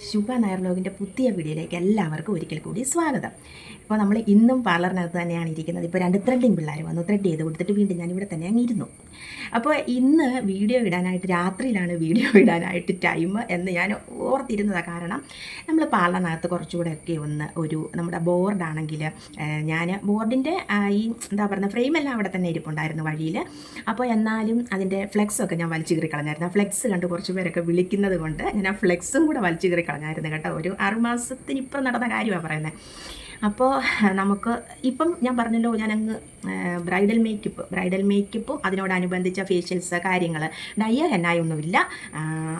ശുഭ നായർ വ്ലോഗിൻ്റെ പുതിയ വീഡിയോയിലേക്ക് എല്ലാവർക്കും ഒരിക്കൽ കൂടി സ്വാഗതം. ഇപ്പോൾ നമ്മൾ ഇന്നും പാർലറിനകത്ത് തന്നെയാണ് ഇരിക്കുന്നത്. ഇപ്പോൾ 2 ത്രെഡിങ് പിള്ളേർ വന്നു, ത്രെഡ് ചെയ്ത് കൊടുത്തിട്ട് വീണ്ടും ഞാൻ ഇവിടെ തന്നെ അങ്ങ് ഇരുന്നു. അപ്പോൾ ഇന്ന് വീഡിയോ ഇടാനായിട്ട് രാത്രിയിലാണ് വീഡിയോ ഇടാനായിട്ട് ടൈം എന്ന് ഞാൻ ഓർത്തിരുന്നതാണ്. കാരണം നമ്മൾ പാർലറിനകത്ത് കുറച്ചുകൂടെയൊക്കെ നമ്മുടെ ബോർഡാണെങ്കിൽ ഞാൻ ബോർഡിൻ്റെ ഈ എന്താ പറയുക ഫ്രെയിമെല്ലാം അവിടെ തന്നെ ഇരിപ്പുണ്ടായിരുന്നു വഴിയിൽ. അപ്പോൾ എന്നാലും അതിൻ്റെ ഫ്ലെക്സൊക്കെ ഞാൻ വലിച്ചു കീറി കളഞ്ഞായിരുന്നു. ആ ഫ്ലെക്സ് കണ്ട് കുറച്ച് പേരൊക്കെ വിളിക്കുന്നത് കൊണ്ട് ഞാൻ ആ ഫ്ലെക്സും കൂടെ വലിച്ചു കീറി കളഞ്ഞായിരുന്നു കേട്ടോ. ഒരു 6 മാസത്തിനിപ്പം നടന്ന കാര്യമാണ് പറയുന്നത്. അപ്പോൾ നമുക്ക് ഇപ്പം ഞാൻ പറഞ്ഞല്ലോ, ഞാനങ്ങ് ബ്രൈഡൽ മേക്കപ്പും അതിനോടനുബന്ധിച്ച ഫേഷ്യൽസ് കാര്യങ്ങൾ, ഡയ്യ ഹെന്നായൊന്നുമില്ല.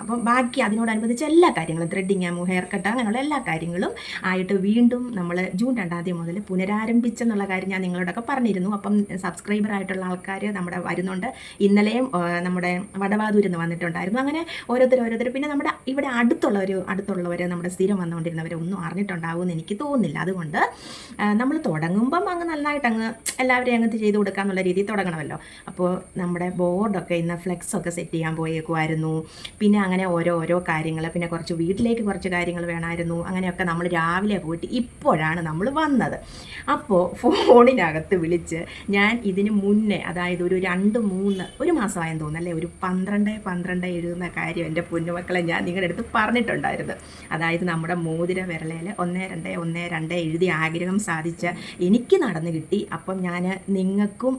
അപ്പം ബാക്കി അതിനോടനുബന്ധിച്ച എല്ലാ കാര്യങ്ങളും, ത്രെഡിങ്, ഹെയർ കട്ട്, അങ്ങനെയുള്ള എല്ലാ കാര്യങ്ങളും ആയിട്ട് വീണ്ടും നമ്മൾ ജൂൺ 2 മുതൽ പുനരാരംഭിച്ചെന്നുള്ള കാര്യം ഞാൻ നിങ്ങളോടൊക്കെ പറഞ്ഞിരുന്നു. അപ്പം സബ്സ്ക്രൈബറായിട്ടുള്ള ആൾക്കാർ നമ്മുടെ വരുന്നുണ്ട്. ഇന്നലെയും നമ്മുടെ വടവാതൂരിൽ നിന്ന് വന്നിട്ടുണ്ടായിരുന്നു. അങ്ങനെ ഓരോരുത്തർ പിന്നെ നമ്മുടെ ഇവിടെ അടുത്തുള്ളവർ നമ്മുടെ സ്ഥിരം വന്നുകൊണ്ടിരുന്നവരെ ഒന്നും അറിഞ്ഞിട്ടുണ്ടാവുമെന്ന് എനിക്ക് തോന്നുന്നില്ല. അതുകൊണ്ട് നമ്മൾ തുടങ്ങുമ്പം അങ്ങ് നന്നായിട്ട് എല്ലാവരെയും അങ്ങ് ചെയ്ത് കൊടുക്കാമെന്നുള്ള രീതിയിൽ തുടങ്ങണമല്ലോ. അപ്പോൾ നമ്മുടെ ബോർഡൊക്കെ ഇന്ന് ഫ്ലെക്സൊക്കെ സെറ്റ് ചെയ്യാൻ പോയേക്കുമായിരുന്നു. പിന്നെ അങ്ങനെ ഓരോ കാര്യങ്ങൾ, പിന്നെ വീട്ടിലേക്ക് കുറച്ച് കാര്യങ്ങൾ വേണമായിരുന്നു. അങ്ങനെയൊക്കെ നമ്മൾ രാവിലെ പോയിട്ട് ഇപ്പോഴാണ് നമ്മൾ വന്നത്. അപ്പോൾ ഫോണിനകത്ത് വിളിച്ച് ഞാൻ ഇതിന് മുന്നേ, അതായത് ഒരു 2-3 മാസമായെന്ന് തോന്നുന്നല്ലേ, ഒരു 12 എഴുതുന്ന കാര്യം എൻ്റെ പൊന്നുമക്കളെ ഞാൻ നിങ്ങളുടെ അടുത്ത് പറഞ്ഞിട്ടുണ്ടായിരുന്നു. അതായത് നമ്മുടെ മോതിര വിരലയിൽ 12 എഴുതി ആഗ്രഹം സാധിച്ച എനിക്ക് നടന്നു കിട്ടി. അപ്പം ഞാൻ നിങ്ങൾക്കും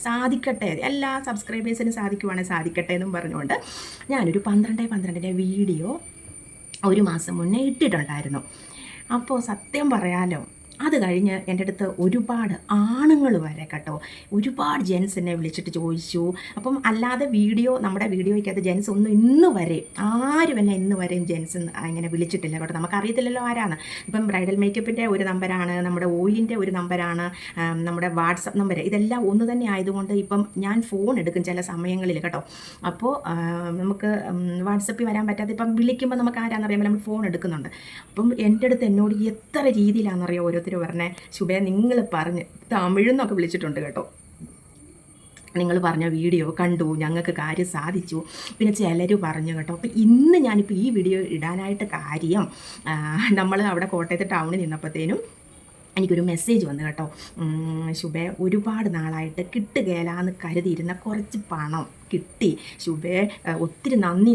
സാധിക്കട്ടെ, എല്ലാ സബ്സ്ക്രൈബേഴ്സിനും സാധിക്കുവാണെങ്കിൽ സാധിക്കട്ടെ എന്നും പറഞ്ഞുകൊണ്ട് ഞാനൊരു 12 വീഡിയോ 1 മാസം മുന്നേ ഇട്ടിട്ടുണ്ടായിരുന്നു. അപ്പോൾ സത്യം പറയാലോ, അത് കഴിഞ്ഞ് എൻ്റെ അടുത്ത് ഒരുപാട് ആണുങ്ങൾ വരെ കേട്ടോ, ഒരുപാട് ജെൻസ് എന്നെ വിളിച്ചിട്ട് ചോദിച്ചു. അപ്പം അല്ലാതെ നമ്മുടെ വീഡിയോയ്ക്കകത്ത് ജെൻസ് ഒന്നും ഇന്ന് വരെയും ജെൻസ് ഇങ്ങനെ വിളിച്ചിട്ടില്ല കേട്ടോ. നമുക്കറിയത്തില്ലല്ലോ ആരാണ്. ഇപ്പം ബ്രൈഡൽ മേക്കപ്പിൻ്റെ ഒരു നമ്പറാണ്, നമ്മുടെ ഓയിലിൻ്റെ ഒരു നമ്പറാണ്, നമ്മുടെ വാട്സപ്പ് നമ്പർ, ഇതെല്ലാം ഒന്ന് തന്നെ ആയതുകൊണ്ട് ഇപ്പം ഞാൻ ഫോൺ എടുക്കും ചില സമയങ്ങളിൽ കേട്ടോ. അപ്പോൾ നമുക്ക് വാട്സപ്പിൽ വരാൻ പറ്റാതെ ഇപ്പം വിളിക്കുമ്പോൾ നമുക്ക് ആരാണെന്നറിയാമല്ലോ, നമ്മൾ ഫോൺ എടുക്കുന്നുണ്ട്. അപ്പം എൻ്റെ അടുത്ത് എന്നോട് എത്ര രീതിയിലാണെന്നറിയോ ഓരോരുത്തർ പറഞ്ഞേ, ശുഭേ നിങ്ങൾ പറഞ്ഞ് തമിഴ്ന്നൊക്കെ വിളിച്ചിട്ടുണ്ട് കേട്ടോ. നിങ്ങൾ പറഞ്ഞ വീഡിയോ കണ്ടു, ഞങ്ങൾക്ക് കാര്യം സാധിച്ചു. പിന്നെ ചിലർ പറഞ്ഞു കേട്ടോ. അപ്പം ഇന്ന് ഞാനിപ്പോൾ ഈ വീഡിയോ ഇടാനായിട്ട് കാര്യം, നമ്മൾ അവിടെ കോട്ടയത്ത് ടൗണിൽ നിന്നപ്പോഴത്തേനും എനിക്കൊരു മെസ്സേജ് വന്നു കേട്ടോ. ശുഭേ, ഒരുപാട് നാളായിട്ട് കിട്ടുകയില്ലാന്ന് കരുതിയിരുന്ന കുറച്ച് പണം കിട്ടി. ശുഭേ, ഒത്തിരി നന്ദി.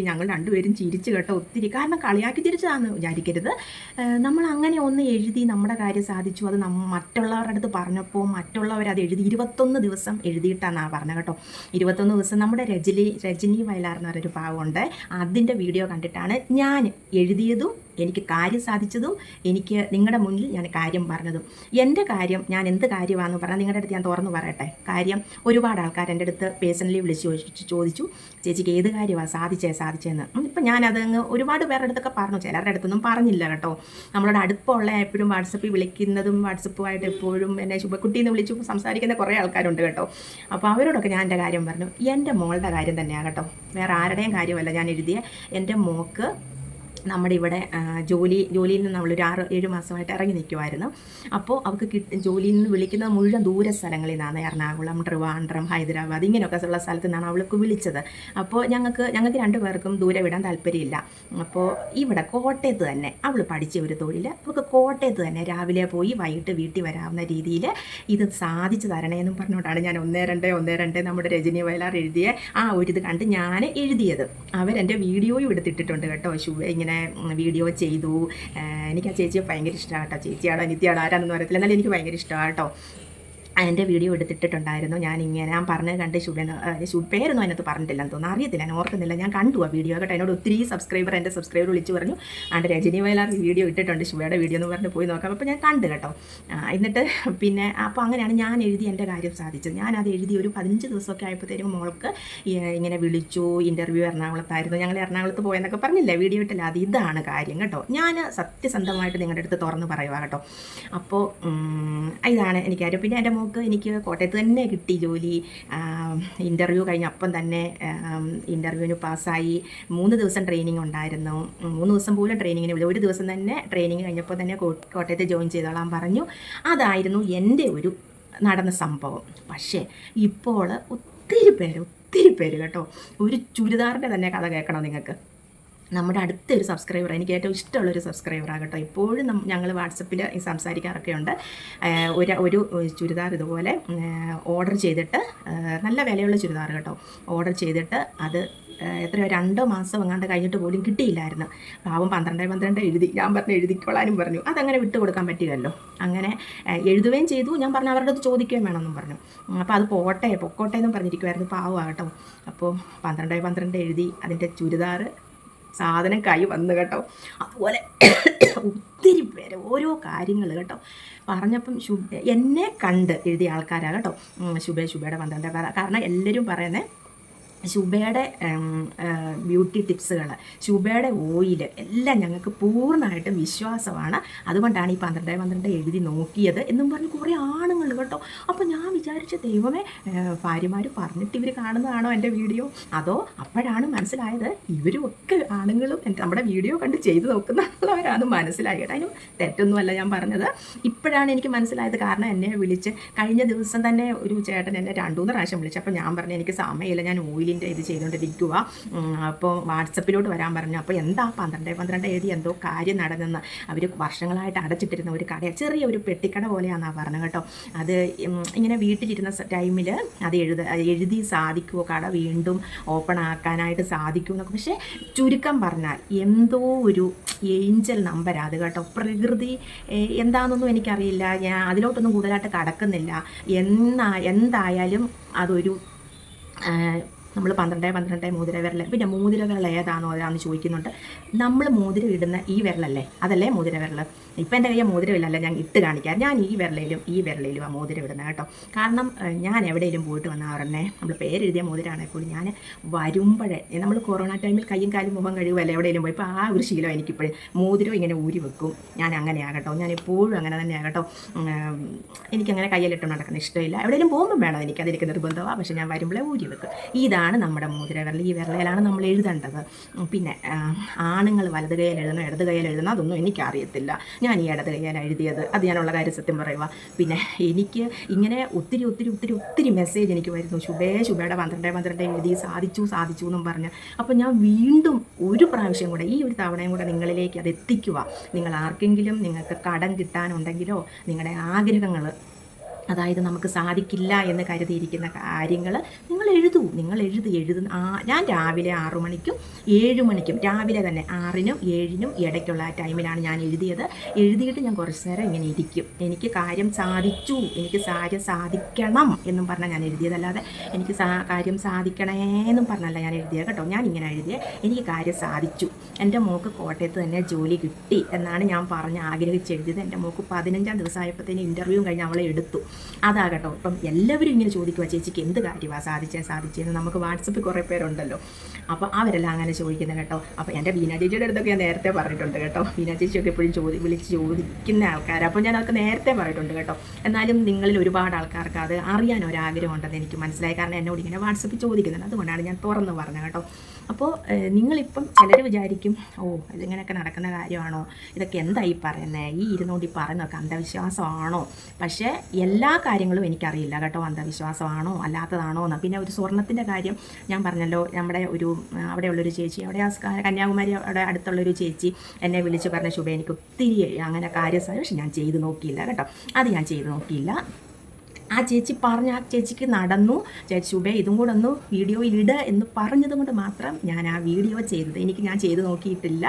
ഞങ്ങൾ രണ്ടുപേരും ചിരിച്ചു കേട്ടോ, ഒത്തിരി. കാരണം കളിയാക്കി ചിരിച്ചതാണെന്ന് വിചാരിക്കരുത്. നമ്മൾ അങ്ങനെ ഒന്ന് എഴുതി നമ്മുടെ കാര്യം സാധിച്ചു. അത് മറ്റുള്ളവരുടെ അടുത്ത് പറഞ്ഞപ്പോൾ മറ്റുള്ളവരത് എഴുതി 21 ദിവസം എഴുതിയിട്ടാണെന്നാണ് പറഞ്ഞത് കേട്ടോ. 21 ദിവസം നമ്മുടെ രജനി വയലാർ എന്ന് പറഞ്ഞൊരു പാവമുണ്ട്, അതിൻ്റെ വീഡിയോ കണ്ടിട്ടാണ് ഞാൻ എഴുതിയതും എനിക്ക് കാര്യം സാധിച്ചതും എനിക്ക് നിങ്ങളുടെ മുന്നിൽ ഞാൻ കാര്യം പറഞ്ഞതും. എൻ്റെ കാര്യം ഞാൻ എന്ത് കാര്യമാണെന്ന് പറഞ്ഞാൽ നിങ്ങളുടെ അടുത്ത് ഞാൻ തുറന്നു പറയട്ടെ. കാര്യം ഒരുപാട് ആൾക്കാർ എൻ്റെ അടുത്ത് പേഴ്സണലി വിളിച്ച് ചോദിച്ചു, ചേച്ചിക്ക് ഏത് കാര്യമാണ് സാധിച്ചതെന്ന്. ഇപ്പം ഞാനത് ഒരുപാട് പേരുടെ അടുത്തൊക്കെ പറഞ്ഞു, ചിലരുടെ അടുത്തൊന്നും പറഞ്ഞില്ല കേട്ടോ. നമ്മളോട് അടുപ്പമുള്ള എപ്പോഴും വാട്സപ്പിൽ വിളിക്കുന്നതും വാട്സപ്പുമായിട്ട് എപ്പോഴും എന്നെ ശുഭക്കുട്ടിന്ന് വിളിച്ചു സംസാരിക്കുന്ന കുറേ ആൾക്കാരുണ്ട് കേട്ടോ. അപ്പോൾ അവരോടൊക്കെ ഞാൻ എൻ്റെ കാര്യം പറഞ്ഞു. എൻ്റെ മോളുടെ കാര്യം തന്നെയാണ് കേട്ടോ, വേറെ ആരുടെയും കാര്യമല്ല ഞാൻ എഴുതിയ. എൻ്റെ മോൾക്ക് നമ്മുടെ ഇവിടെ ജോലിയിൽ നിന്ന് നമ്മളൊരു 6-7 മാസമായിട്ട് ഇറങ്ങി നിൽക്കുമായിരുന്നു. അപ്പോൾ അവൾക്ക് ജോലിയിൽ നിന്ന് വിളിക്കുന്നത് മുഴുവൻ ദൂര സ്ഥലങ്ങളിൽ നിന്നാണ്. എറണാകുളം, ട്രിവാൻഡ്രം, ഹൈദരാബാദ്, ഇങ്ങനെയൊക്കെ ഉള്ള സ്ഥലത്ത് നിന്നാണ് അവൾക്ക് വിളിച്ചത്. അപ്പോൾ ഞങ്ങൾക്ക് 2 പേർക്കും ദൂരെ വിടാൻ താല്പര്യമില്ല. അപ്പോൾ ഇവിടെ കോട്ടയത്ത് തന്നെ അവൾ പഠിച്ച ഒരു തൊഴിൽ, അവൾക്ക് കോട്ടയത്ത് തന്നെ രാവിലെ പോയി വൈകിട്ട് വീട്ടിൽ വരാവുന്ന രീതിയിൽ ഇത് സാധിച്ചു തരണേന്നും പറഞ്ഞുകൊണ്ടാണ് ഞാൻ 12 നമ്മുടെ രജനി വയലാർ എഴുതിയ ആ ഒരു ഇത് കണ്ട് ഞാൻ എഴുതിയത്. അവരെൻ്റെ വീഡിയോയും എടുത്തിട്ടിട്ടുണ്ട് കേട്ടോ. ഇങ്ങനെ വീഡിയോ ചെയ്തു. എനിക്ക് ആ ചേച്ചിയെ ഭയങ്കര ഇഷ്ടമാണ് കേട്ടോ. ചേച്ചിയാണോ അനിത്യയാണോ ആരാണെന്ന് അറിയത്തില്ല, എന്നാലും എനിക്ക് ഭയങ്കര ഇഷ്ടമാണ് കേട്ടോ. എൻ്റെ വീഡിയോ എടുത്തിട്ടുണ്ടായിരുന്നു. ഞാൻ പറഞ്ഞത് കണ്ട് പേരൊന്നും അതിനകത്ത് പറഞ്ഞിട്ടില്ലെന്ന് തോന്നുന്നു, അറിയത്തില്ല, ഞാൻ ഓർക്കുന്നില്ല. ഞാൻ കണ്ടു ആ വീഡിയോ കേട്ടോ. എന്നോട് ഒത്തിരി എൻ്റെ സബ്സ്ക്രൈബർ വിളിച്ച് പറഞ്ഞു, ആണ്ട് രജനി വയലാർ വീഡിയോ ഇട്ടിട്ടുണ്ട്, ശുഭയുടെ വീഡിയോ എന്ന് പറഞ്ഞ് പോയി നോക്കാം. അപ്പോൾ ഞാൻ കണ്ടു കേട്ടോ. എന്നിട്ട് പിന്നെ അപ്പോൾ അങ്ങനെയാണ് ഞാൻ എഴുതി എൻ്റെ കാര്യം സാധിച്ചത്. ഞാനത് എഴുതി ഒരു 15 ദിവസമൊക്കെ ആയപ്പോഴത്തേക്കും മോൾക്ക് ഇങ്ങനെ വിളിച്ചു. ഇൻ്റർവ്യൂ എറണാകുളത്തായിരുന്നു. ഞങ്ങൾ എറണാകുളത്ത് പോയെന്നൊക്കെ പറഞ്ഞില്ലേ, വീഡിയോ ഇട്ടില്ല. അത് ഇതാണ് കാര്യം കേട്ടോ. ഞാൻ സത്യസന്ധമായിട്ട് നിങ്ങളുടെ അടുത്ത് തുറന്ന് പറയുക കേട്ടോ. അപ്പോൾ ഇതാണ് എനിക്കാരും. പിന്നെ എൻ്റെ എനിക്ക് കോട്ടയത്ത് തന്നെ കിട്ടി ജോലി. ഇൻ്റർവ്യൂ കഴിഞ്ഞ അപ്പം തന്നെ ഇൻ്റർവ്യൂവിന് പാസ്സായി. 3 ദിവസം ട്രെയിനിങ് ഉണ്ടായിരുന്നു. 3 ദിവസം പോലും ട്രെയിനിങ്ങിന് വിടും. ഒരു ദിവസം തന്നെ ട്രെയിനിങ് കഴിഞ്ഞപ്പോൾ തന്നെ കോട്ടയത്ത് ജോയിൻ ചെയ്തോളാൻ പറഞ്ഞു. അതായിരുന്നു എൻ്റെ ഒരു നടന്ന സംഭവം. പക്ഷേ ഇപ്പോൾ ഒത്തിരി പേര് കേട്ടോ, ഒരു ചുരിദാറിൻ്റെ തന്നെ കഥ കേൾക്കണം നിങ്ങൾക്ക്. നമ്മുടെ അടുത്തൊരു സബ്സ്ക്രൈബർ, എനിക്ക് ഏറ്റവും ഇഷ്ടമുള്ളൊരു സബ്സ്ക്രൈബറാണ് കേട്ടോ. ഇപ്പോഴും ഞങ്ങൾ വാട്സപ്പിൽ സംസാരിക്കാറൊക്കെ ഉണ്ട്. ഒരു ചുരിദാർ ഇതുപോലെ ഓർഡർ ചെയ്തിട്ട്, നല്ല വിലയുള്ള ചുരിദാർ കേട്ടോ, ഓർഡർ ചെയ്തിട്ട് അത് എത്രയോ 2 മാസം എങ്ങാണ്ട് കഴിഞ്ഞിട്ട് പോലും കിട്ടിയില്ലായിരുന്നു. പാവം 12 എഴുതി. ഞാൻ പറഞ്ഞു എഴുതിക്കോളാനും പറഞ്ഞു. അതങ്ങനെ വിട്ടു കൊടുക്കാൻ പറ്റുകയല്ലോ. അങ്ങനെ എഴുതുകയും ചെയ്തു. ഞാൻ പറഞ്ഞു അവരുടെ അടുത്ത് ചോദിക്കുകയും വേണമെന്നും പറഞ്ഞു. അപ്പോൾ അത് പൊക്കോട്ടെ എന്നും പറഞ്ഞിരിക്കുമായിരുന്നു. പാവമാണ് കേട്ടോ. അപ്പോൾ 12 എഴുതി. അതിൻ്റെ ചുരിദാർ സാധനം കൈ വന്നു കേട്ടോ. അതുപോലെ ഒത്തിരി പേര് ഓരോ കാര്യങ്ങൾ കേട്ടോ പറഞ്ഞപ്പം എന്നെ കണ്ട് എഴുതിയ ആൾക്കാരാണ് കേട്ടോ. ശുഭയുടെ 12 കാരണം എല്ലാവരും പറയുന്നത് ശുഭയുടെ ബ്യൂട്ടി ടിപ്സുകൾ, ശുഭയുടെ ഓയിൽ എല്ലാം ഞങ്ങൾക്ക് പൂർണ്ണമായിട്ടും വിശ്വാസമാണ്. അതുകൊണ്ടാണ് ഈ 12 എഴുതി നോക്കിയത് എന്നും പറഞ്ഞ് കുറേ ആണുങ്ങൾ കേട്ടോ. അപ്പോൾ ഞാൻ വിചാരിച്ച ദൈവമേ, ഭാര്യമാർ പറഞ്ഞിട്ട് ഇവർ കാണുന്നതാണോ എൻ്റെ വീഡിയോ, അതോ അപ്പോഴാണ് മനസ്സിലായത് ഇവരും ഒക്കെ ആണുങ്ങളും നമ്മുടെ വീഡിയോ കണ്ട് ചെയ്ത് നോക്കുന്നവരാണ് മനസ്സിലായി കേട്ടോ. അതിനും തെറ്റൊന്നുമല്ല ഞാൻ പറഞ്ഞത്. ഇപ്പോഴാണ് എനിക്ക് മനസ്സിലായത്. കാരണം എന്നെ വിളിച്ച് കഴിഞ്ഞ ദിവസം തന്നെ ഒരു ചേട്ടൻ എന്നെ 2-3 പ്രാവശ്യം വിളിച്ചു. അപ്പോൾ ഞാൻ പറഞ്ഞു എനിക്ക് സമയമില്ല, ഞാൻ ഓയിലിൻ്റെ ഇത് ചെയ്തുകൊണ്ടിരിക്കുക, അപ്പോൾ വാട്സപ്പിലോട്ട് വരാൻ പറഞ്ഞു. അപ്പോൾ എന്താ 12 എഴുതി എന്തോ കാര്യം നടന്നെന്ന്. അവർ വർഷങ്ങളായിട്ട് അടച്ചിട്ടിരുന്ന ഒരു കട, ചെറിയൊരു പെട്ടിക്കട പോലെയാണെന്നാണ് പറഞ്ഞത് കേട്ടോ. അത് ഇങ്ങനെ വീട്ടിലിരുന്ന ടൈമിൽ അത് എഴുതി സാധിക്കുമോ, കട വീണ്ടും ഓപ്പൺ ആക്കാനായിട്ട് സാധിക്കുമെന്നൊക്കെ. പക്ഷേ ചുരുക്കം പറഞ്ഞാൽ എന്തോ ഒരു ഏഞ്ചൽ നമ്പരാണ് അത് കേട്ടോ. പ്രകൃതി എന്താണെന്നൊന്നും എനിക്കറിയില്ല, ഞാൻ അതിലോട്ടൊന്നും കൂടുതലായിട്ട് കടക്കുന്നില്ല. എന്തായാലും അതൊരു നമ്മൾ 12 മോതിര വിരൽ, പിന്നെ മോതിര വിരൽ ഏതാണോ അതാണെന്ന് ചോദിക്കുന്നുണ്ട്. നമ്മൾ മോതിരം ഇടുന്ന ഈ വിരലല്ലേ, അതല്ലേ മോതിര വിരൽ. ഇപ്പം എൻ്റെ കയ്യിൽ മോതിരമില്ലല്ലോ, ഞാൻ ഇട്ട് കാണിക്കാം. ഞാൻ ഈ വിരലിലും ആ മോതിരം ഇടുന്നത് കേട്ടോ. കാരണം ഞാൻ എവിടെയെങ്കിലും പോയിട്ട് വന്നാൽ ഉടനെ നമ്മൾ പേരെഴുതിയ മോതിരമാണെങ്കിൽ കൂടി ഞാൻ വരുമ്പോഴേ, നമ്മൾ കൊറോണ ടൈമിൽ കയ്യും കാലും മുഖം കഴിയുമല്ലോ എവിടെയെങ്കിലും പോയി. ഇപ്പോൾ ആ ഒരു ശീലം എനിക്കിപ്പോഴും. മോതിരം ഇങ്ങനെ ഊരി വെക്കും. ഞാൻ അങ്ങനെയാണ് കേട്ടോ. ഞാൻ എപ്പോഴും അങ്ങനെ തന്നെയാണ് കേട്ടോ. എനിക്കങ്ങനെ കയ്യിലിട്ട് നടക്കുന്ന ഇഷ്ടമില്ല. എവിടെയെങ്കിലും പോകുമ്പോൾ വേണം എനിക്കതിലേക്ക് നിർബന്ധമാണ്. പക്ഷേ ഞാൻ വരുമ്പോഴേ ഊരി വെക്കും. ഇതാണ് നമ്മുടെ മോതിര വിരൽ. ഈ വിരലയിലാണ് നമ്മൾ എഴുതേണ്ടത്. പിന്നെ ആണുങ്ങൾ വലത് കയ്യിൽ എഴുതണം, ഇടത് കയ്യിൽ എഴുതണം, അതൊന്നും എനിക്കറിയത്തില്ല. ഞാൻ ഈ ഇടത് കയ്യിൽ എഴുതിയത്, അത് ഞാനുള്ള കാര്യം സത്യം പറയുക. പിന്നെ എനിക്ക് ഇങ്ങനെ ഒത്തിരി മെസ്സേജ് എനിക്ക് വരുന്നു. ശുഭയുടെ 12 എഴുതി സാധിച്ചു എന്നും പറഞ്ഞ്. അപ്പോൾ ഞാൻ വീണ്ടും ഒരു പ്രാവശ്യം കൂടെ, ഈ ഒരു തവണയും കൂടെ നിങ്ങളിലേക്ക് അത് എത്തിക്കുക. നിങ്ങൾ ആർക്കെങ്കിലും നിങ്ങൾക്ക് കടം കിട്ടാനുണ്ടെങ്കിലോ, നിങ്ങളുടെ ആഗ്രഹങ്ങൾ, അതായത് നമുക്ക് സാധിക്കില്ല എന്ന് കരുതിയിരിക്കുന്ന കാര്യങ്ങൾ നിങ്ങൾ എഴുതുന്ന ഞാൻ രാവിലെ 6 മണിക്കും 7 മണിക്കും, രാവിലെ തന്നെ 6-നും 7-നും ഇടയ്ക്കുള്ള ആ ടൈമിലാണ് ഞാൻ എഴുതിയിട്ട് ഞാൻ കുറച്ച് നേരം ഇങ്ങനെ ഇരിക്കും. എനിക്ക് കാര്യം സാധിച്ചു, എനിക്ക് കാര്യം സാധിക്കണം എന്നും പറഞ്ഞാൽ ഞാൻ എഴുതിയതല്ലാതെ എനിക്ക് കാര്യം സാധിക്കണേ എന്നും പറഞ്ഞല്ല ഞാൻ എഴുതിയത് കേട്ടോ. ഞാൻ ഇങ്ങനെ എനിക്ക് കാര്യം സാധിച്ചു. എൻ്റെ മോൾക്ക് കോട്ടയത്ത് തന്നെ ജോലി കിട്ടി എന്നാണ് ഞാൻ ആഗ്രഹിച്ചെഴുതിയത്. എൻ്റെ മോൾക്ക് 15-ാം ദിവസമായപ്പോഴത്തേന് ഇൻ്റർവ്യൂ കഴിഞ്ഞ് അവളെ എടുത്തു. അതാകട്ടോ. ഇപ്പം എല്ലാവരും ഇങ്ങനെ ചോദിക്കുക, ചേച്ചിക്ക് എന്ത് കാര്യമാണ് സാധിച്ചതെന്ന്. നമുക്ക് വാട്സപ്പിൽ കുറേ പേരുണ്ടല്ലോ, അപ്പോൾ അവരെല്ലാം അങ്ങനെ ചോദിക്കുന്നത് കേട്ടോ. അപ്പോൾ എൻ്റെ ബീന ചേച്ചിയുടെ അടുത്തൊക്കെ ഞാൻ നേരത്തെ പറഞ്ഞിട്ടുണ്ട് കേട്ടോ. ബീന ചേച്ചിയൊക്കെ എപ്പോഴും വിളിച്ച് ചോദിക്കുന്ന ആൾക്കാർ, അപ്പോൾ ഞാൻ അതൊക്കെ നേരത്തെ പറഞ്ഞിട്ടുണ്ട് കേട്ടോ. എന്നാലും നിങ്ങളിൽ ഒരുപാട് ആൾക്കാർക്ക് അത് അറിയാൻ ഒരാഗ്രഹം ഉണ്ടെന്ന് എനിക്ക് മനസ്സിലായി. കാരണം എന്നോട് ഇങ്ങനെ വാട്സപ്പിൽ ചോദിക്കുന്നുണ്ട്, അതുകൊണ്ടാണ് ഞാൻ തുറന്ന് പറഞ്ഞത് കേട്ടോ. അപ്പോൾ നിങ്ങളിപ്പം ചിലർ വിചാരിക്കും, ഇതിങ്ങനെയൊക്കെ നടക്കുന്ന കാര്യമാണോ, ഇതൊക്കെ എന്തായി പറയുന്നത്, ഈ ഇരുന്നോണ്ടി പറയുന്നതൊക്കെ അന്ധവിശ്വാസമാണോ? പക്ഷേ എല്ലാ കാര്യങ്ങളും എനിക്കറിയില്ല കേട്ടോ, അന്ധവിശ്വാസമാണോ അല്ലാത്തതാണോ എന്ന്. പിന്നെ ഒരു സ്വർണ്ണത്തിൻ്റെ കാര്യം ഞാൻ പറഞ്ഞല്ലോ, നമ്മുടെ അവിടെയുള്ളൊരു ചേച്ചി, കന്യാകുമാരി അവിടെ അടുത്തുള്ളൊരു ചേച്ചി എന്നെ വിളിച്ച് പറഞ്ഞ, ശുഭ എനിക്ക് ഒത്തിരി അങ്ങനെ കാര്യം സാധിച്ചു, പക്ഷെ ഞാൻ ചെയ്ത് നോക്കിയില്ല കേട്ടോ. അത് ഞാൻ ചെയ്ത് നോക്കിയില്ല. ആ ചേച്ചിക്ക് നടന്നു. ചേച്ചി ശുഭ ഇതും കൂടെ ഒന്ന് വീഡിയോയിൽ എന്ന് പറഞ്ഞത് കൊണ്ട് മാത്രം ഞാൻ ആ വീഡിയോ ചെയ്തത്. ഞാൻ ചെയ്ത് നോക്കിയില്ല.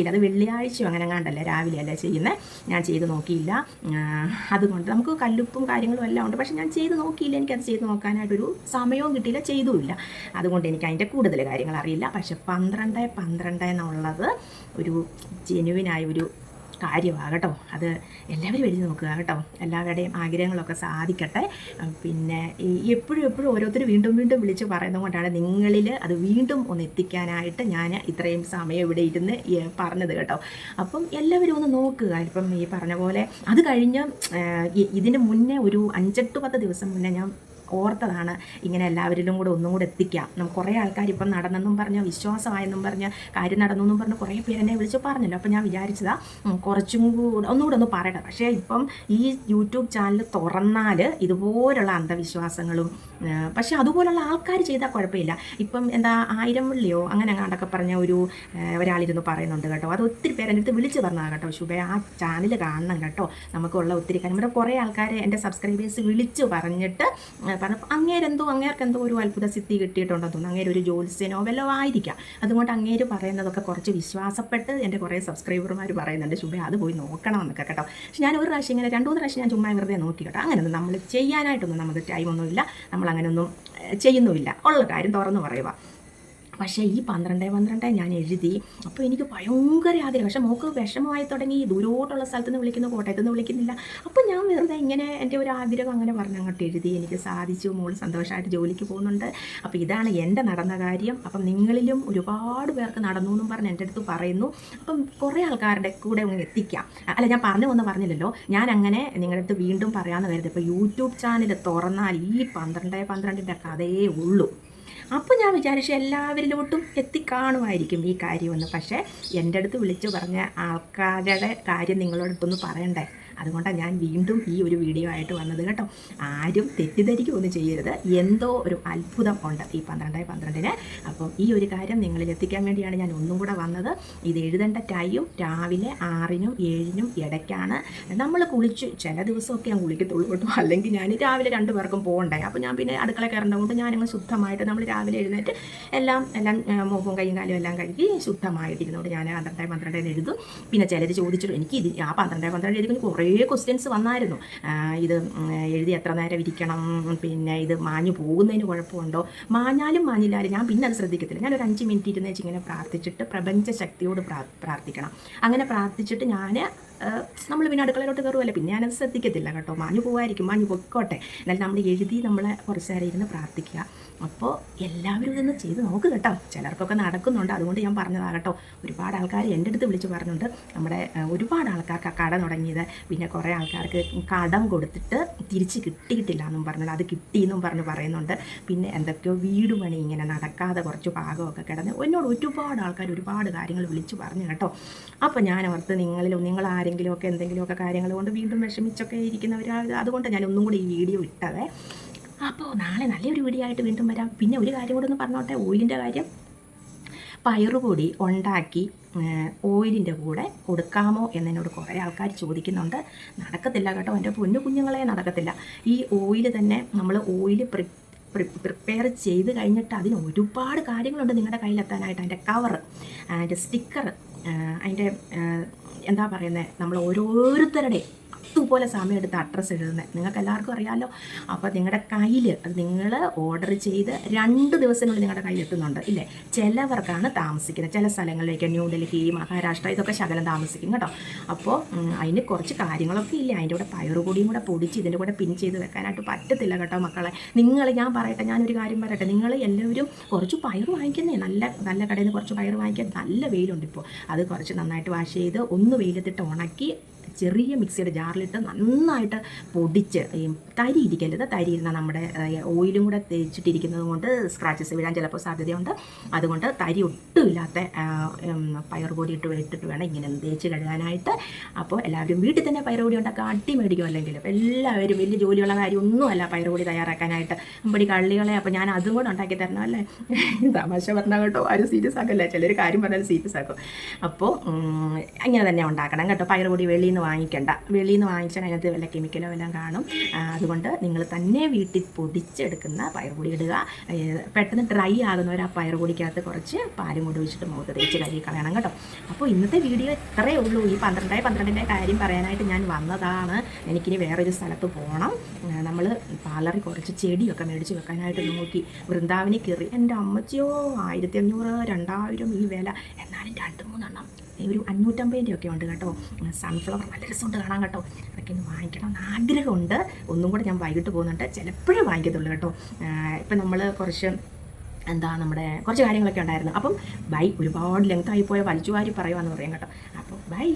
അത് വെള്ളിയാഴ്ചയോ അങ്ങനെ കണ്ടല്ലേ, രാവിലെ അല്ലേ ചെയ്യുന്നത്. ഞാൻ ചെയ്ത് നോക്കിയില്ല. അതുകൊണ്ട് നമുക്ക് കല്ലുപ്പും കാര്യങ്ങളും എല്ലാം ഉണ്ട്, പക്ഷെ ഞാൻ ചെയ്ത് നോക്കിയില്ല. എനിക്കത് ചെയ്ത് നോക്കാനായിട്ടൊരു സമയവും കിട്ടിയില്ല, ചെയ്തുമില്ല. അതുകൊണ്ട് എനിക്ക് അതിൻ്റെ കൂടുതൽ കാര്യങ്ങൾ അറിയില്ല. പക്ഷെ 12 എന്നുള്ളത് ഒരു ജെനുവിനായ ഒരു കാര്യമാണ് കേട്ടോ. അത് എല്ലാവരും എഴുതി നോക്കുക കേട്ടോ. എല്ലാവരുടെയും ആഗ്രഹങ്ങളൊക്കെ സാധിക്കട്ടെ. പിന്നെ എപ്പോഴും ഓരോരുത്തർ വീണ്ടും വിളിച്ച് പറയുന്നത് കൊണ്ടാണ് നിങ്ങളിൽ അത് വീണ്ടും ഒന്ന് എത്തിക്കാനായിട്ട് ഞാൻ ഇത്രയും സമയം ഇവിടെ ഇരുന്ന് പറഞ്ഞത് കേട്ടോ. അപ്പം എല്ലാവരും ഒന്ന് നോക്കുക. ഇപ്പം ഈ പറഞ്ഞ പോലെ അത് കഴിഞ്ഞ് ഇതിന് മുന്നേ ഒരു 5-10 ദിവസം മുന്നേ ഞാൻ ഓർത്തതാണ് ഇങ്ങനെ എല്ലാവരിലും കൂടെ ഒന്നും കൂടെ എത്തിക്കാം. നമുക്ക് കുറേ ആൾക്കാർ ഇപ്പം നടന്നെന്നും പറഞ്ഞ് വിശ്വാസമായെന്നും പറഞ്ഞ് കാര്യം നടന്നെന്നും പറഞ്ഞ് കുറേ പേരെന്നെ വിളിച്ച് പറഞ്ഞല്ലോ. അപ്പോൾ ഞാൻ വിചാരിച്ചതാണ് കുറച്ചും കൂടെ ഒന്നുകൂടെ ഒന്ന് പറയട്ടെ. പക്ഷേ ഇപ്പം ഈ യൂട്യൂബ് ചാനൽ തുറന്നാൽ ഇതുപോലുള്ള അന്ധവിശ്വാസങ്ങളും പക്ഷേ അതുപോലുള്ള ആൾക്കാർ ചെയ്താൽ കുഴപ്പമില്ല. ഇപ്പം എന്താ 1000 വെള്ളിയോ അങ്ങനെ അങ്ങാണ്ടൊക്കെ പറഞ്ഞ ഒരാളിരുന്ന് പറയുന്നുണ്ട് കേട്ടോ. അത് ഒത്തിരി പേരെൻ്റെ അടുത്ത് വിളിച്ച് പറഞ്ഞതാണ് കേട്ടോ, ശുഭേ ആ ചാനൽ കാണണം കേട്ടോ, നമുക്കുള്ള ഒത്തിരി കാര്യം. ഇവിടെ കുറേ ആൾക്കാരെ എൻ്റെ സബ്സ്ക്രൈബേഴ്സ് വിളിച്ച് പറഞ്ഞിട്ട് പറഞ്ഞപ്പോൾ അങ്ങേർക്കെന്തോ ഒരു അത്ഭുത സിദ്ധി കിട്ടിയിട്ടുണ്ടെന്ന് തോന്നുന്നു. അങ്ങേര് ഒരു ജ്യോത്സ്യനോ വല്ലോ ആയിരിക്കാം. അതുകൊണ്ട് അങ്ങേര് പറയുന്നതൊക്കെ കുറച്ച് വിശ്വാസപ്പെട്ട് എൻ്റെ കുറേ സബ്സ്ക്രൈബർമാർ പറയുന്നുണ്ട്, ശുഭേ അത് പോയി നോക്കണമെന്നൊക്കെ കേട്ടോ. പക്ഷെ ഞാൻ ഒരു പ്രാവശ്യം ഇങ്ങനെ 2-3 പ്രാവശ്യം ഞാൻ ചുമ്മാ വെറുതെ നോക്കി കേട്ടോ. അങ്ങനെയൊന്നും നമ്മൾ ചെയ്യാനായിട്ടൊന്നും നമുക്ക് ടൈമൊന്നുമില്ല, നമ്മളങ്ങനെയൊന്നും ചെയ്യുന്നുമില്ല, ഉള്ള കാര്യം തുറന്ന് പറയുക. പക്ഷേ ഈ 12 ഞാൻ എഴുതി. അപ്പോൾ എനിക്ക് ഭയങ്കര ആഗ്രഹം. പക്ഷേ മോൾക്ക് വിഷമമായി തുടങ്ങി, ദൂരോട്ടുള്ള സ്ഥലത്ത് നിന്ന് വിളിക്കുന്നു, കോട്ടയത്ത് നിന്ന് വിളിക്കുന്നില്ല. അപ്പോൾ ഞാൻ വെറുതെ ഇങ്ങനെ എൻ്റെ ഒരു ആഗ്രഹം അങ്ങനെ പറഞ്ഞ് അങ്ങോട്ട് എഴുതി. എനിക്ക് സാധിച്ചു, മോൾ സന്തോഷമായിട്ട് ജോലിക്ക് പോകുന്നുണ്ട്. അപ്പോൾ ഇതാണ് എൻ്റെ നടന്ന കാര്യം. അപ്പം നിങ്ങളിലും ഒരുപാട് പേർക്ക് നടന്നു എന്നും പറഞ്ഞ് എൻ്റെ അടുത്ത് പറയുന്നു. അപ്പം കുറേ ആൾക്കാരുടെ കൂടെ ഒന്ന് എത്തിക്കാം. അല്ല, ഞാൻ പറഞ്ഞില്ലല്ലോ, ഞാൻ അങ്ങനെ നിങ്ങളുടെ അടുത്ത് വീണ്ടും പറയാമെന്ന് കരുതി. ഇപ്പോൾ യൂട്യൂബ് ചാനൽ തുറന്നാൽ ഈ 12 കഥയേ ഉള്ളൂ. അപ്പോൾ ഞാൻ വിചാരിച്ചു എല്ലാവരിലോട്ടും എത്തിക്കാണുമായിരിക്കും ഈ കാര്യമൊന്നും. പക്ഷേ എൻ്റെ അടുത്ത് വിളിച്ചു പറഞ്ഞ ആൾക്കാരുടെ കാര്യം നിങ്ങളോടൊത്തൊന്ന് പറയണ്ടേ, അതുകൊണ്ടാണ് ഞാൻ വീണ്ടും ഈ ഒരു വീഡിയോ ആയിട്ട് വന്നത് കേട്ടോ. ആരും തെറ്റിദ്ധരിക്കുകയൊന്നും ചെയ്യരുത്, എന്തോ ഒരു അത്ഭുതം ഉണ്ട് ഈ 12/12. അപ്പം ഈ ഒരു കാര്യം നിങ്ങളിൽ എത്തിക്കാൻ വേണ്ടിയാണ് ഞാൻ ഒന്നും കൂടെ വന്നത്. ഇത് എഴുതേണ്ട ടൈം രാവിലെ 6-നും 7-നും ഇടയ്ക്കാണ്. നമ്മൾ കുളിച്ച് ചില ദിവസമൊക്കെ ഞാൻ കുളിക്കത്തുള്ളൂ കേട്ടോ, അല്ലെങ്കിൽ ഞാൻ രാവിലെ 2 പേർക്കും പോകണ്ടേ. അപ്പോൾ ഞാൻ പിന്നെ അടുക്കള കയറേണ്ടതുകൊണ്ട് ഞാനങ്ങ് ശുദ്ധമായിട്ട് നമ്മൾ രാവിലെ എഴുന്നേറ്റ് എല്ലാം മുഖവും കൈയും കാലും എല്ലാം കഴുകി ശുദ്ധമായിട്ടിരുന്നതുകൊണ്ട് ഞാൻ 12/12 എഴുതും. പിന്നെ ചിലർ ചോദിച്ചിട്ട് എനിക്ക് ഇത് ആ 12/12 എഴുതി കുറേ ക്വസ്റ്റ്യൻസ് വന്നായിരുന്നു. ഇത് എഴുതി എത്ര നേരം ഇരിക്കണം, പിന്നെ ഇത് മാഞ്ഞു പോകുന്നതിന് കുഴപ്പമുണ്ടോ, മാഞ്ഞാലും മാഞ്ഞില്ലാലും ഞാൻ പിന്നെ അത് ശ്രദ്ധിക്കത്തില്ല. ഞാനൊരു 5 മിനിറ്റ് ഇരുന്ന് വെച്ച് ഇങ്ങനെ പ്രാർത്ഥിച്ചിട്ട് പ്രപഞ്ച ശക്തിയോട് പ്രാർത്ഥിക്കണം. അങ്ങനെ പ്രാർത്ഥിച്ചിട്ട് നമ്മൾ പിന്നെ അടുക്കളയിലോട്ട് കയറുമല്ലേ, പിന്നെ ഞാനത് ശ്രദ്ധിക്കത്തില്ല കേട്ടോ. മാഞ്ഞു പോകായിരിക്കും, മാഞ്ഞു പൊയ്ക്കോട്ടെ, എന്നാലും നമ്മൾ എഴുതി നമ്മൾ കുറച്ച് നേരം ഇരുന്ന് പ്രാർത്ഥിക്കുക. അപ്പോൾ എല്ലാവരും ഇതൊന്ന് ചെയ്ത് നോക്ക് കേട്ടോ. ചിലർക്കൊക്കെ നടക്കുന്നുണ്ട്, അതുകൊണ്ട് ഞാൻ പറഞ്ഞതാകട്ടോ. ഒരുപാട് ആൾക്കാർ എൻ്റെ അടുത്ത് വിളിച്ച് പറഞ്ഞിട്ടുണ്ട്. നമ്മുടെ ഒരുപാട് ആൾക്കാർക്ക് കട തുടങ്ങിയത്, പിന്നെ കുറേ ആൾക്കാർക്ക് കടം കൊടുത്തിട്ട് തിരിച്ച് കിട്ടിയിട്ടില്ല എന്നും പറഞ്ഞത്, അത് കിട്ടിയെന്നും പറയുന്നുണ്ട്. പിന്നെ എന്തൊക്കെയോ വീട് പണി ഇങ്ങനെ നടക്കാതെ കുറച്ച് ഭാഗമൊക്കെ കിടന്ന് എന്നോട് ഒരുപാട് ആൾക്കാർ ഒരുപാട് കാര്യങ്ങൾ വിളിച്ച് പറഞ്ഞു കേട്ടോ. അപ്പോൾ ഞാൻ ഓർത്ത് നിങ്ങൾ ആരെങ്കിലുമൊക്കെ എന്തെങ്കിലുമൊക്കെ കാര്യങ്ങൾ കൊണ്ട് വീണ്ടും വിഷമിച്ചൊക്കെ ഇരിക്കുന്നവരാ, അതുകൊണ്ട് ഞാൻ ഒന്നും കൂടി ഈ വീഡിയോ ഇട്ടത്. അപ്പോൾ നാളെ നല്ലൊരു വീഡിയോ ആയിട്ട് വീണ്ടും വരാം. പിന്നെ ഒരു കാര്യം കൂടെ ഒന്ന് പറഞ്ഞോട്ടെ, ഓയിലിൻ്റെ കാര്യം. പയറുപൊടി ഉണ്ടാക്കി ഓയിലിൻ്റെ കൂടെ കൊടുക്കാമോ എന്നോട് കുറേ ആൾക്കാർ ചോദിക്കുന്നുണ്ട്. നടക്കത്തില്ല കേട്ടോ, എൻ്റെ പൊന്നു കുഞ്ഞുങ്ങളെ, നടക്കത്തില്ല. ഈ ഓയിൽ തന്നെ നമ്മൾ ഓയിൽ പ്രിപ്പയർ ചെയ്ത് കഴിഞ്ഞിട്ട് അതിന് ഒരുപാട് കാര്യങ്ങളുണ്ട് നിങ്ങളുടെ കയ്യിലെത്താനായിട്ട്. അതിൻ്റെ കവറ്, അതിൻ്റെ സ്റ്റിക്കർ, അതിൻ്റെ എന്താ പറയുന്നത്, നമ്മൾ ഓരോരുത്തരുടെ അതുപോലെ സമയം എടുത്ത് അഡ്രസ്സ് എഴുതുന്നത് നിങ്ങൾക്ക് എല്ലാവർക്കും അറിയാമല്ലോ. അപ്പോൾ നിങ്ങളുടെ കയ്യിൽ അത് നിങ്ങൾ ഓർഡർ ചെയ്ത് 2 ദിവസത്തിനുള്ളിൽ നിങ്ങളുടെ കയ്യിൽ എത്തുന്നുണ്ട് ഇല്ലേ. ചിലവർക്കാണ് താമസിക്കുന്നത്, ചില സ്ഥലങ്ങളിലേക്ക് ന്യൂഡൽഹി, മഹാരാഷ്ട്ര, ഇതൊക്കെ ശകലം താമസിക്കും കേട്ടോ. അപ്പോൾ അതിന് കുറച്ച് കാര്യങ്ങളൊക്കെ ഇല്ലേ, അതിൻ്റെ കൂടെ പയറുപൊടിയും കൂടെ പൊടിച്ച് ഇതിൻ്റെ കൂടെ പിൻ ചെയ്ത് വെക്കാനായിട്ട് പറ്റത്തില്ല കേട്ടോ മക്കളെ. ഞാൻ പറയട്ടെ, ഞാനൊരു കാര്യം പറയട്ടെ, നിങ്ങൾ എല്ലാവരും കുറച്ച് പയർ വാങ്ങിക്കുന്നേ, നല്ല കടയിൽ നിന്ന് കുറച്ച് പയർ വാങ്ങിക്കാൻ. നല്ല വെയിലുണ്ട് ഇപ്പോൾ, അത് കുറച്ച് നന്നായിട്ട് വാഷ് ചെയ്ത് ഒന്ന് വെയിലത്തിട്ട് ഉണക്കി ചെറിയ മിക്സിയുടെ ജാറിലിട്ട് നന്നായിട്ട് പൊടിച്ച്, തരി ഇരിക്കരുത്, തരി ഇരുന്നാൽ നമ്മുടെ ഓയിലും കൂടെ തേച്ചിട്ടിരിക്കുന്നത് കൊണ്ട് സ്ക്രാച്ചസ് വീഴാൻ ചിലപ്പോൾ സാധ്യതയുണ്ട്. അതുകൊണ്ട് തരി ഒട്ടുമില്ലാത്ത പയറുപൊടി ഇട്ടിട്ട് വേണം ഇങ്ങനെ തേച്ച് കഴുകാനായിട്ട്. അപ്പോൾ എല്ലാവരും വീട്ടിൽ തന്നെ പയറുപൊടി ഉണ്ടാക്കാൻ അട്ടി മേടിക്കും. അല്ലെങ്കിൽ എല്ലാവരും വലിയ ജോലിയുള്ള കാര്യമൊന്നുമല്ല പയറുപൊടി തയ്യാറാക്കാനായിട്ട്, അമ്പടി കള്ളികളെ. അപ്പോൾ ഞാൻ അതും കൂടെ ഉണ്ടാക്കി തരണം അല്ലേ. തമാശ പറഞ്ഞാൽ കേട്ടോ, ആരും സീരിയസ് ആക്കല്ല, ചിലർ കാര്യം പറഞ്ഞാൽ സീരിയസ് ആക്കും. അപ്പോൾ ഇങ്ങനെ തന്നെ ഉണ്ടാക്കണം കേട്ടോ. പയറുപൊടി വെളിയിൽ നിന്ന് വാങ്ങിക്കണ്ട, വെളിയിൽ നിന്ന് വാങ്ങിച്ചാൽ അതിനകത്ത് വല്ല കെമിക്കലോ എല്ലാം കാണും. അതുകൊണ്ട് നിങ്ങൾ തന്നെ വീട്ടിൽ പൊടിച്ചെടുക്കുന്ന പയറുപൊടി ഇടുക. പെട്ടെന്ന് ഡ്രൈ ആകുന്നവർ ആ പയറുപൊടിക്കകത്ത് കുറച്ച് പാലും കൂടി ഒഴിച്ചിട്ട് മുഖത്ത് തേച്ച് കഴുകി കളയണം കേട്ടോ. അപ്പോൾ ഇന്നത്തെ വീഡിയോ ഇത്രയേ ഉള്ളൂ. ഈ 12/12 കാര്യം പറയാനായിട്ട് ഞാൻ വന്നതാണ്. എനിക്കിനി വേറൊരു സ്ഥലത്ത് പോകണം. നമ്മൾ പാർലറിൽ കുറച്ച് ചെടിയൊക്കെ മേടിച്ച് വെക്കാനായിട്ട് നോക്കി. വൃന്ദാവനി കയറി, എൻ്റെ അമ്മച്ചിയോ 1500, 2000 ഈ വില. എന്നാലും 2-3 എണ്ണം ഒരു 550 ഒക്കെ ഉണ്ട് കേട്ടോ. സൺഫ്ലവർ നല്ല രസമുണ്ട് കാണാൻ കേട്ടോ. അതൊക്കെ ഒന്ന് വാങ്ങിക്കണം എന്ന് ആഗ്രഹമുണ്ട്. ഒന്നും കൂടെ ഞാൻ വൈകിട്ട് പോകുന്നുണ്ട്, ചിലപ്പോഴേ വാങ്ങിക്കത്തുള്ളൂ കേട്ടോ. ഇപ്പം നമ്മൾ നമ്മുടെ കുറച്ച് കാര്യങ്ങളൊക്കെ ഉണ്ടായിരുന്നു. അപ്പം ബൈ, ഒരുപാട് ലെങ്തായി പോയ വലിച്ചുവാരി പറയുവാന്ന് പറയാം കേട്ടോ. അപ്പോൾ ബൈ.